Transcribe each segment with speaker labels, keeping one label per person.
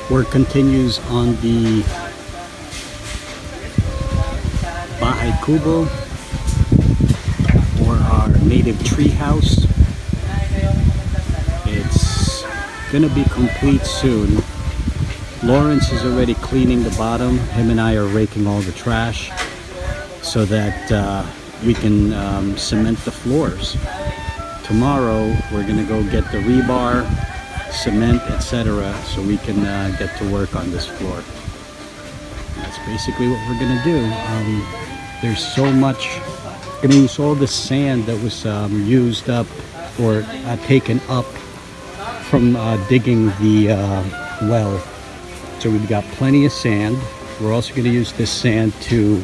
Speaker 1: Work continues on the Bahay Kubo, or our native tree house. It's gonna be complete soon. Lawrence is already cleaning the bottom. Him and I are raking all the trash so that we can cement the floors. Tomorrow we're gonna go get the rebar, cement, etc., so we can get to work on this floor. That's basically what we're gonna do. There's so much. Gonna use all the sand that was used up or taken up from digging the well. So we've got plenty of sand. We're also going to use this sand to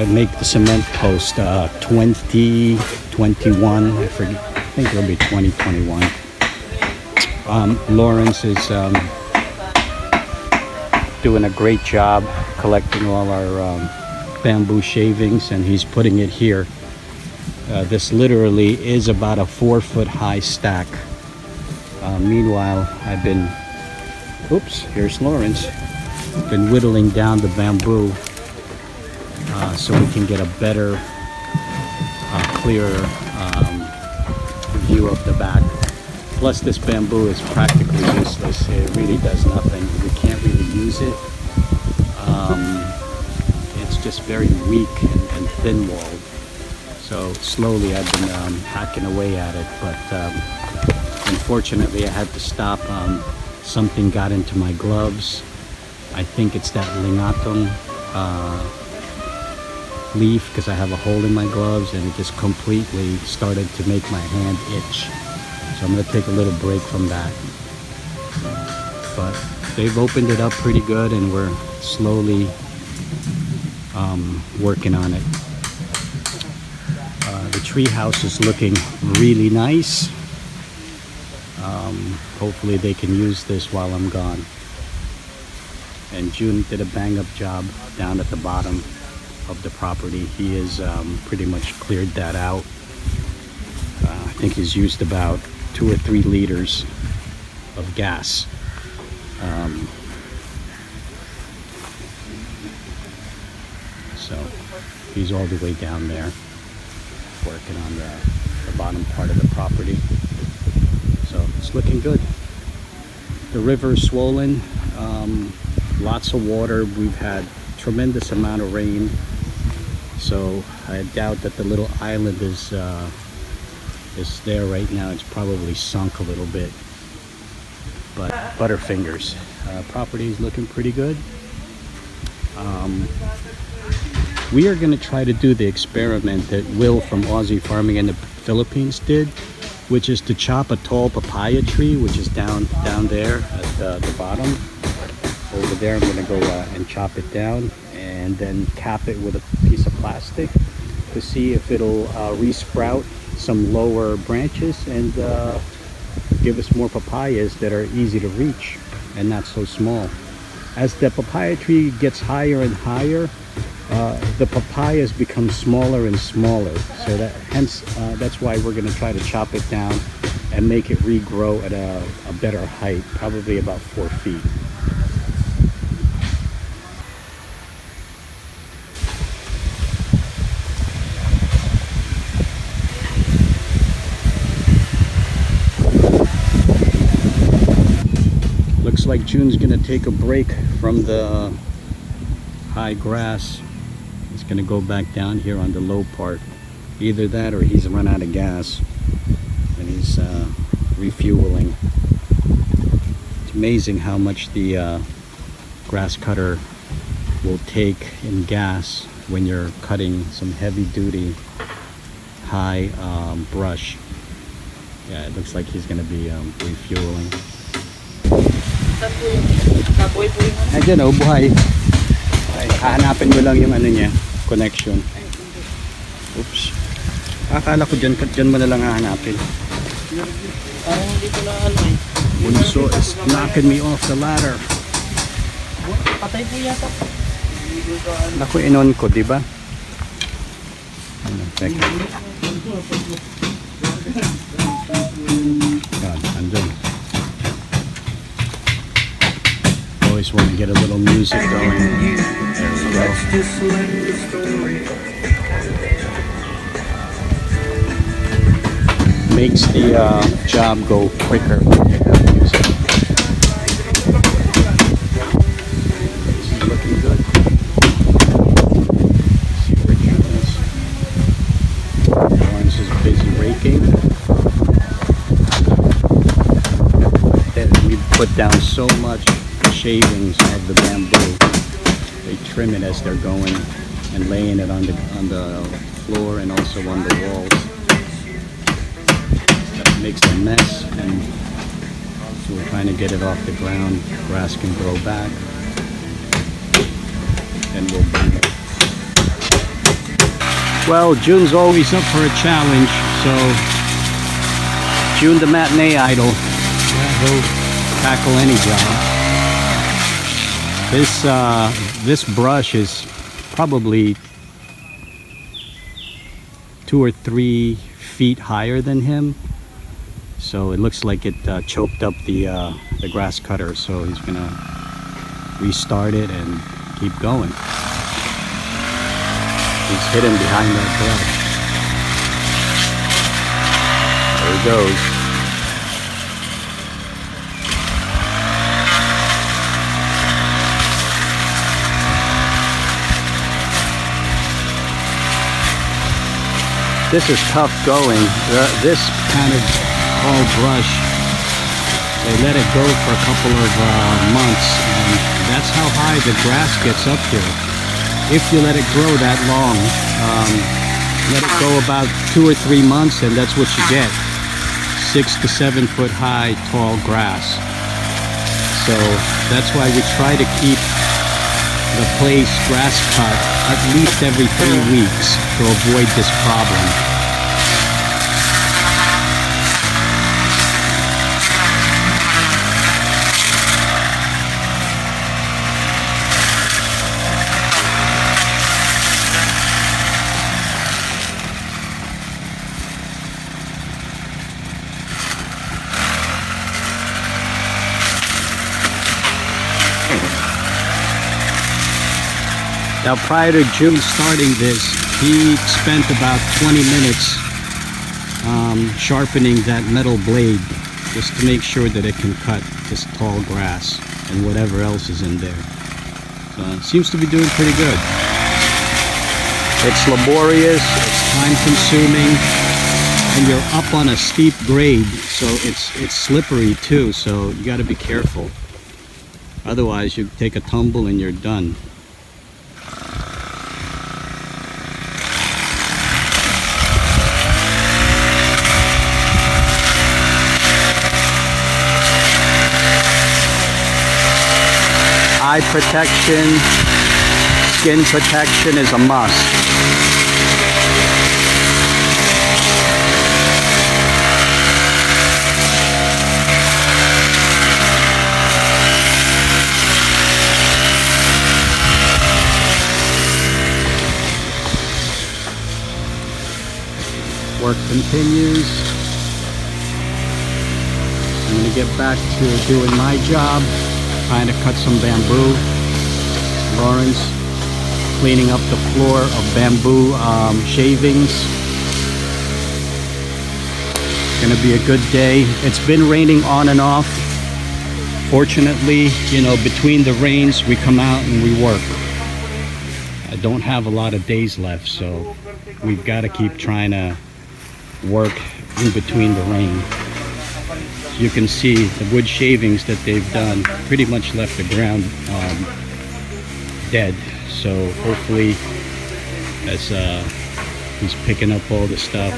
Speaker 1: make the cement post 2021. I think it'll be 2021. Lawrence is doing a great job collecting all our bamboo shavings, and he's putting it here. This literally is about a 4-foot high stack. Meanwhile, I've been, oops, here's Lawrence, been whittling down the bamboo so we can get a better, clearer view of the back. Plus, this bamboo is practically useless. It really does nothing. We can't really use it. It's just very weak and thin-walled. So slowly I've been hacking away at it, but unfortunately I had to stop. Something got into my gloves. I think it's that lingatong leaf, because I have a hole in my gloves, and it just completely started to make my hand itch. So I'm going to take a little break from that. But they've opened it up pretty good, and we're slowly working on it. The tree house is looking really nice. Hopefully they can use this while I'm gone. And June did a bang-up job down at the bottom of the property. He has pretty much cleared that out. I think he's used about 2 or 3 liters of gas. So he's all the way down there working on the bottom part of the property. So it's looking good. The river is swollen, lots of water. We've had tremendous amount of rain, so I doubt that the little island is there right now. It's probably sunk a little bit, but butterfingers. Property is looking pretty good. We are going to try to do the experiment that Will from Aussie Farming in the Philippines did, which is to chop a tall papaya tree, which is down there at the bottom. Over there, I'm going to go and chop it down and then cap it with a piece of plastic to see if it'll resprout some lower branches and give us more papayas that are easy to reach and not so small. As the papaya tree gets higher and higher, the papayas become smaller and smaller. So that's why we're going to try to chop it down and make it regrow at a better height, probably about 4 feet. Looks like June's going to take a break from the high grass. He's going to go back down here on the low part. Either that or he's run out of gas and he's refueling. It's amazing how much the grass cutter will take in gas when you're cutting some heavy duty high brush. Yeah, it looks like he's going to be refueling. Ayan o, buhay. Hahanapin mo lang yung ano niya, connection. Oops. Akala ko dyan mo na lang hahanapin.
Speaker 2: Parang hindi ko na ano eh.
Speaker 1: Bunso is knocking me off the ladder.
Speaker 2: Patay po yata.
Speaker 1: Naku, inon ko, di ba? Ano, teka. Yan, andun. always want to get a little music going. There we go. Makes the job go quicker when you have music. This is looking good. Let's see where June is. Lawrence is busy raking. We put down so much shavings of the bamboo. They trim it as they're going and laying it on the floor and also on the walls. That makes a mess, and so we're trying to get it off the ground. Grass can grow back, and we'll burn it. Well, June's always up for a challenge, so June the matinee idol. He'll tackle any job. This brush is probably 2 or 3 feet higher than him, so it looks like it choked up the grass cutter. So he's gonna restart it and keep going. He's hidden behind that brush. There he goes. This is tough going. This kind of tall brush, they let it go for a couple of months, and that's how high the grass gets up here. If you let it grow that long, let it go about 2 or 3 months, and that's what you get. 6 to 7 foot high tall grass. So that's why we try to keep the place grass cut at least every 3 weeks to avoid this problem. Now, prior to June starting this, he spent about 20 minutes sharpening that metal blade just to make sure that it can cut this tall grass and whatever else is in there. So it seems to be doing pretty good. It's laborious, it's time consuming, and you're up on a steep grade, so it's slippery too, so you got to be careful. Otherwise you take a tumble and you're done. Eye protection, skin protection is a must. Work continues. I'm going to get back to doing my job. Trying to cut some bamboo. Lawrence cleaning up the floor of bamboo shavings. Gonna be a good day. It's been raining on and off. Fortunately, you know, between the rains we come out and we work. I don't have a lot of days left, so we've got to keep trying to work in between the rain. You can see the wood shavings that they've done pretty much left the ground dead. So hopefully, as he's picking up all the stuff,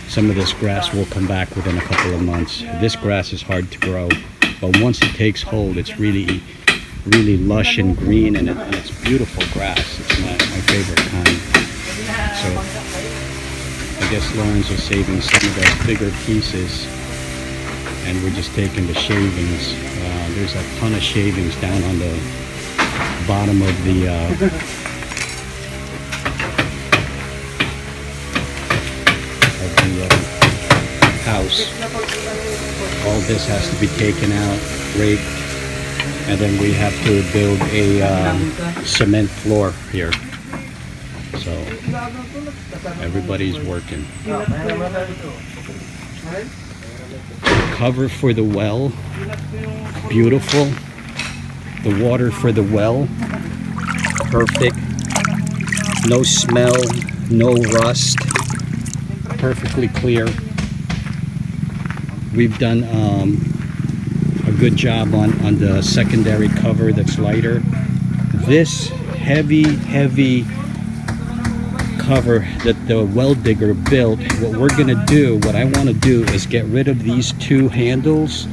Speaker 1: some of this grass will come back within a couple of months. This grass is hard to grow, but once it takes hold, it's really lush and green, and it's beautiful grass. It's my favorite kind. So I guess Lawrence is saving some of those bigger pieces, and we're just taking the shavings. There's a ton of shavings down on the bottom of the house. All this has to be taken out, raked, and then we have to build a cement floor here. So everybody's working. Cover for the well, beautiful. The water for the well, perfect. No smell, no rust, perfectly clear. We've done a good job on the secondary cover that's lighter. This heavy cover that the well digger built, what I want to do is get rid of these two handles,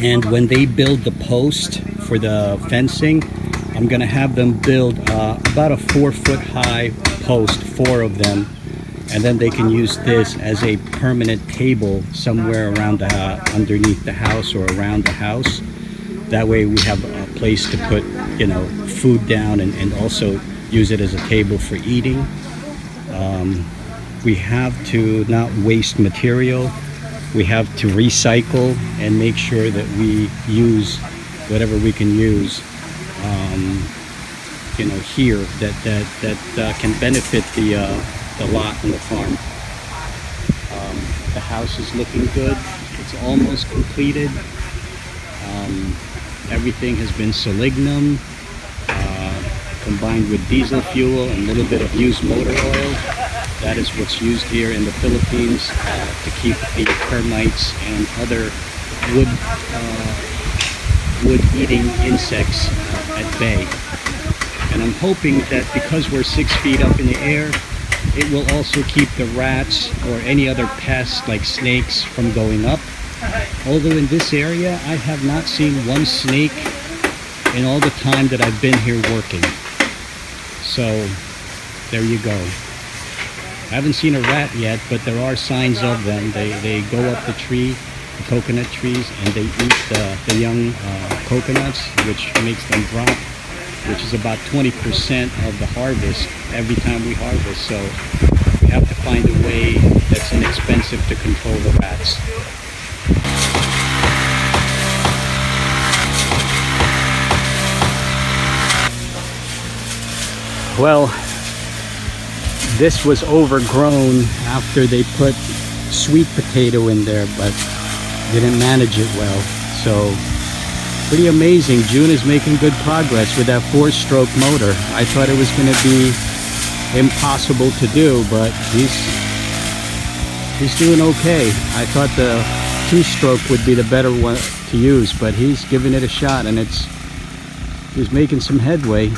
Speaker 1: and when they build the post for the fencing, I'm going to have them build about a 4-foot high post, 4 of them, and then they can use this as a permanent table somewhere around underneath the house or around the house. That way we have a place to put, food down, and also use it as a table for eating. We have to not waste material. We have to recycle and make sure that we use whatever we can use here that can benefit the lot and the farm. The house is looking good. It's almost completed. Everything has been selignum combined with diesel fuel and a little bit of used motor oil. That is what's used here in the Philippines to keep the termites and other wood-eating insects at bay. And I'm hoping that because we're 6 feet up in the air, it will also keep the rats or any other pests like snakes from going up. Although in this area, I have not seen one snake in all the time that I've been here working. So there you go. I haven't seen a rat yet, but there are signs of them. They go up the tree, the coconut trees, and they eat the young coconuts, which makes them drop, which is about 20% of the harvest every time we harvest. So we have to find a way that's inexpensive to control the rats. Well, this was overgrown after they put sweet potato in there, but didn't manage it well. So pretty amazing. June is making good progress with that 4-stroke motor. I thought it was going to be impossible to do, but he's doing okay. I thought the 2-stroke would be the better one to use, but he's giving it a shot, and he's making some headway.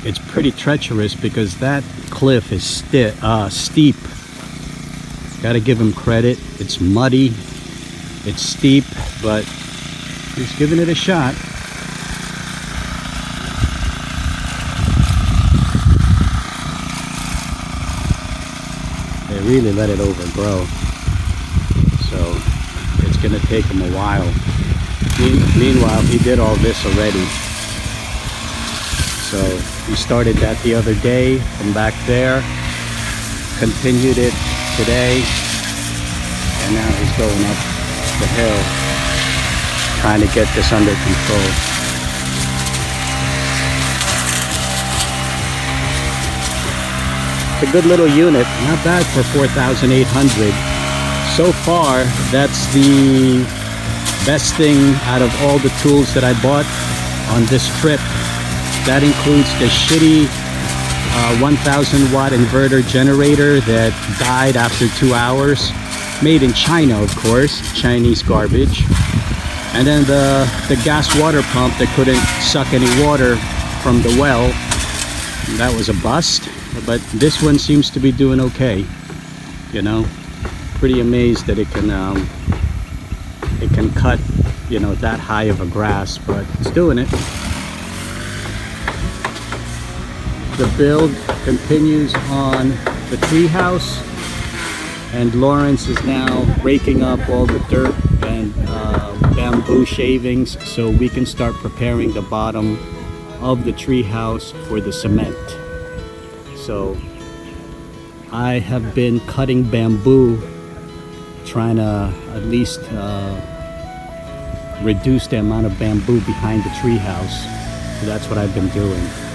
Speaker 1: It's pretty treacherous because that cliff is steep. Gotta give him credit. It's muddy, it's steep, but he's giving it a shot. They really let it overgrow, so it's gonna take him a while. Meanwhile, he did all this already. So he started that the other day from back there, continued it today, and now he's going up the hill trying to get this under control. It's a good little unit, not bad for 4,800. So far, that's the best thing out of all the tools that I bought on this trip. That includes the shitty 1000 watt inverter generator that died after 2 hours, made in China, of course, Chinese garbage, and then the gas water pump that couldn't suck any water from the well. That was a bust, but this one seems to be doing okay. Pretty amazed that it can cut that high of a grass, but it's doing it. The build continues on the tree house, and Lawrence is now raking up all the dirt and bamboo shavings so we can start preparing the bottom of the tree house for the cement. So I have been cutting bamboo trying to at least reduce the amount of bamboo behind the tree house. So that's what I've been doing.